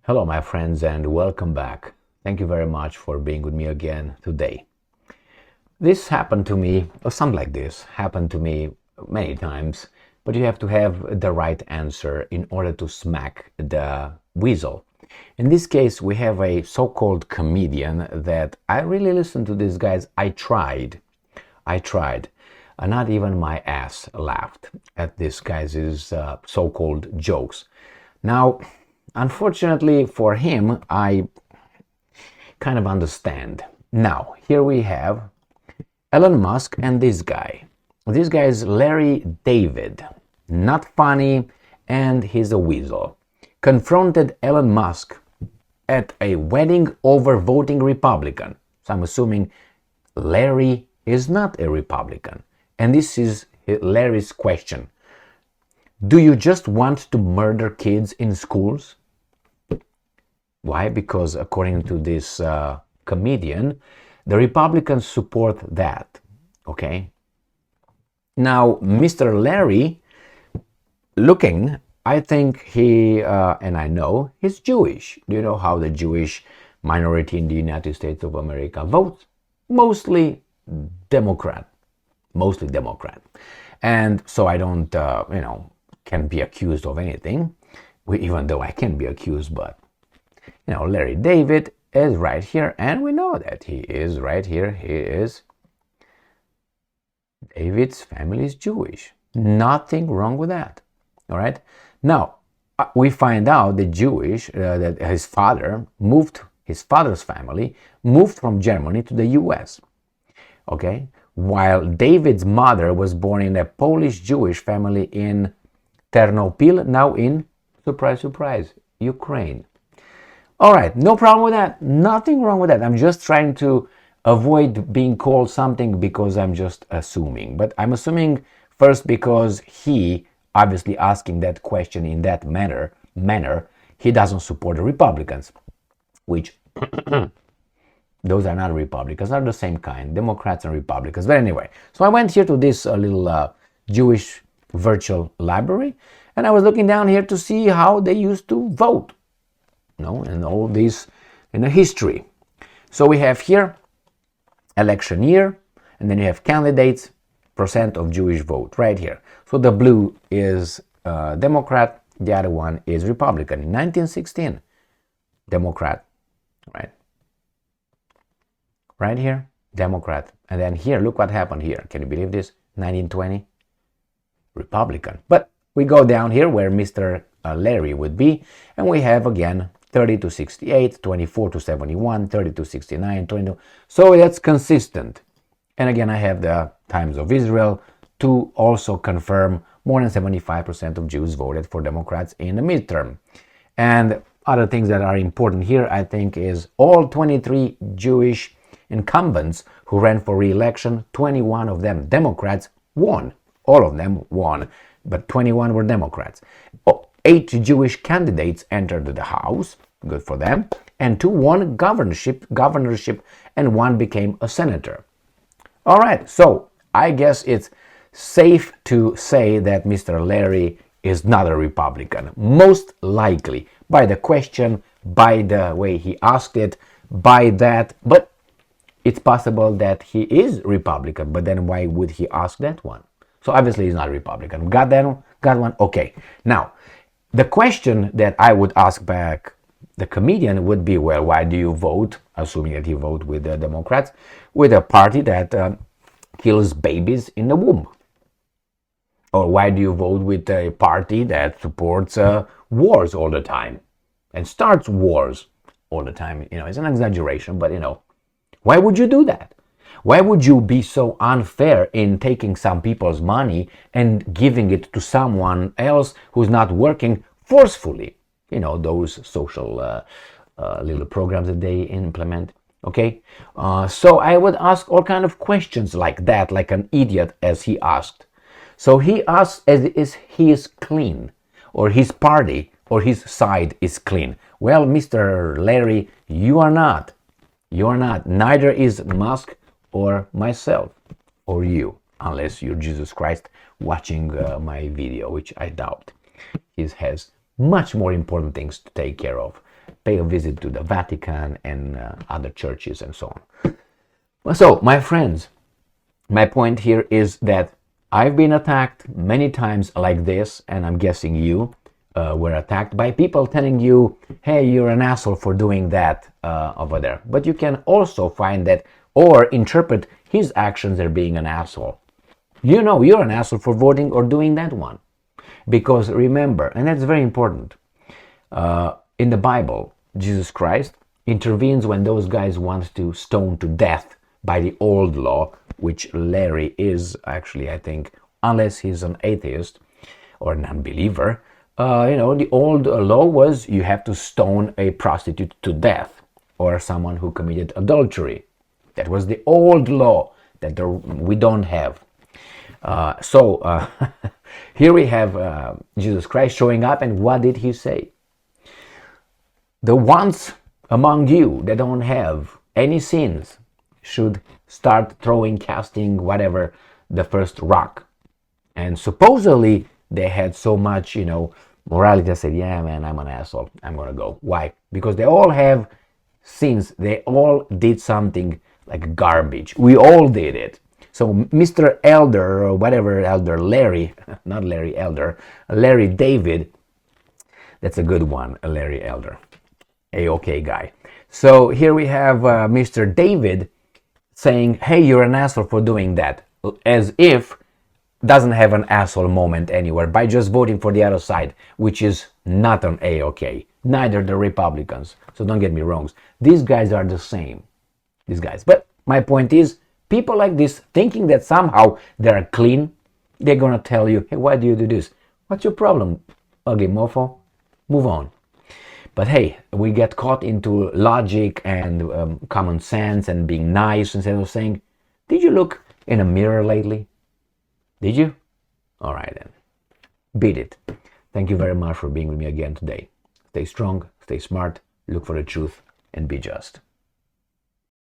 Hello, my friends, and welcome back. Thank you very much for being with me again today. This happened to me, or something like this happened to me many times, but you have to have the right answer in order to smack the weasel. In this case, we have a so-called comedian that I really listened to these guys. I tried. Not even my ass laughed at this guy's so-called jokes. Now, unfortunately for him, I kind of understand. Now, here we have Elon Musk and this guy. This guy is Larry David. Not funny, and he's a weasel. Confronted Elon Musk at a wedding over voting Republican. So I'm assuming Larry is not a Republican. And this is Larry's question. Do you just want to murder kids in schools? Why? Because according to this comedian, the Republicans support that. Okay? Now, Mr. Larry, looking, I think he, and I know, he's Jewish. Do you know how the Jewish minority in the United States of America votes? Mostly Democrat. And so I don't, can be accused of anything, even though I can be accused, but Larry David is right here, and we know that he is right here. David's family is Jewish. Nothing wrong with that. All right. Now, we find out that that his father's family moved from Germany to the U.S. Okay. While David's mother was born in a Polish Jewish family in Ternopil, now in, surprise, surprise, Ukraine. All right, no problem with that. Nothing wrong with that. I'm just trying to avoid being called something because I'm just assuming. But I'm assuming first because he, obviously asking that question in that manner, he doesn't support the Republicans, which those are not Republicans, are the same kind, Democrats and Republicans. But anyway, so I went here to this little Jewish virtual library, and I was looking down here to see how they used to vote. And all this in the history. So we have here election year, and then you have candidates, percent of Jewish vote right here. So the blue is Democrat, the other one is Republican. In 1916, Democrat, right? Right here, Democrat. And then here, look what happened here. Can you believe this? 1920, Republican. But we go down here where Mr. Larry would be, and we have again 30 to 68, 24 to 71, 30 to 69, 22. So that's consistent. And again, I have the Times of Israel to also confirm more than 75% of Jews voted for Democrats in the midterm. And other things that are important here, I think, is all 23 Jewish incumbents who ran for re-election, 21 of them Democrats won. All of them won, but 21 were Democrats. 8 Jewish candidates entered the House, good for them, and 2 won governorship, and 1 became a senator. All right, so I guess it's safe to say that Mr. Larry is not a Republican, most likely, by the question, by the way he asked it, by that, but it's possible that he is Republican, but then why would he ask that one? So obviously he's not a Republican. Got that one? Got one? Okay. Now, the question that I would ask back the comedian would be, well, why do you vote, assuming that he vote with the Democrats, with a party that kills babies in the womb? Or why do you vote with a party that supports wars all the time and starts wars all the time? It's an exaggeration, but why would you do that? Why would you be so unfair in taking some people's money and giving it to someone else who's not working forcefully? Those social little programs that they implement. Okay? So I would ask all kind of questions like that, like an idiot as he asked. So he asks as he is clean, or his party or his side is clean. Well, Mr. Larry, you are not. You are not. Neither is Musk or myself or you, unless you're Jesus Christ watching my video, which I doubt. He has much more important things to take care of pay a visit to the Vatican and other churches and so on. So, my friends, my point here is that I've been attacked many times like this, and I'm guessing you were attacked by people telling you, hey, you're an asshole for doing that over there. But you can also find that or interpret his actions as being an asshole. You know you're an asshole for voting or doing that one. Because remember, and that's very important, in the Bible, Jesus Christ intervenes when those guys want to stone to death by the old law, which Larry is actually, I think, unless he's an atheist or an unbeliever. The old law was you have to stone a prostitute to death or someone who committed adultery. That was the old law that we don't have. Here we have Jesus Christ showing up, and what did he say? The ones among you that don't have any sins should start casting whatever, the first rock. And supposedly they had so much, morality that said, yeah, man, I'm an asshole. I'm going to go. Why? Because they all have sins. They all did something like garbage. We all did it. So Mr. Elder, or whatever Elder, Larry, not Larry Elder, Larry David, that's a good one, Larry Elder, A-OK guy. So here we have Mr. David saying, hey, you're an asshole for doing that, as if doesn't have an asshole moment anywhere by just voting for the other side, which is not an A-OK, neither the Republicans. So don't get me wrong. These guys are the same, these guys. But my point is, people like this, thinking that somehow they're clean, they're going to tell you, hey, why do you do this? What's your problem, ugly mofo? Move on. But hey, we get caught into logic and common sense and being nice instead of saying, did you look in a mirror lately? Did you? All right then. Beat it. Thank you very much for being with me again today. Stay strong, stay smart, look for the truth, and be just.